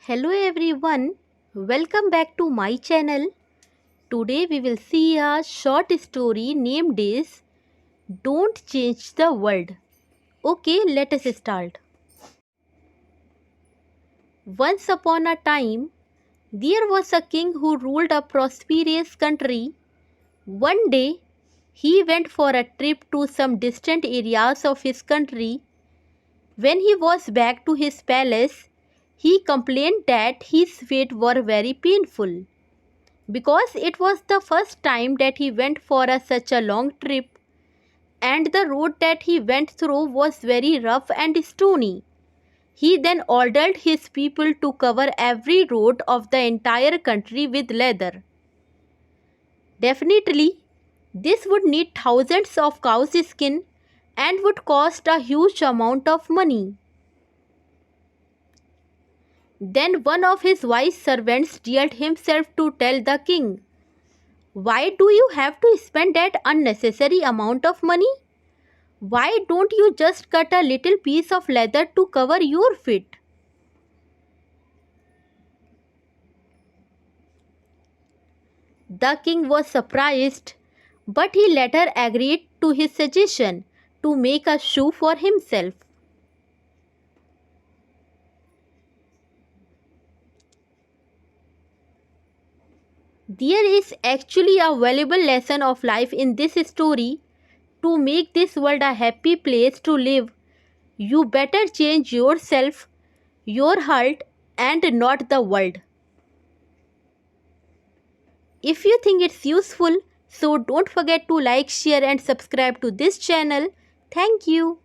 Hello everyone, welcome back to my channel. Today we will see a short story named is Don't Change the World. Okay, let us start. Once upon a time, there was a king who ruled a prosperous country. One day, he went for a trip to some distant areas of his country. When he was back to his palace, he complained that his feet were very painful, because it was the first time that he went for such a long trip, and the road that he went through was very rough and stony. He then ordered his people to cover every road of the entire country with leather. Definitely, this would need thousands of cows' skin and would cost a huge amount of money. Then one of his wise servants dared himself to tell the king, "Why do you have to spend that unnecessary amount of money? Why don't you just cut a little piece of leather to cover your feet?" The king was surprised, but he later agreed to his suggestion to make a shoe for himself. There is actually a valuable lesson of life in this story. To make this world a happy place to live, you better change yourself, your heart, and not the world. If you think it's useful, so don't forget to like, share and subscribe to this channel. Thank you.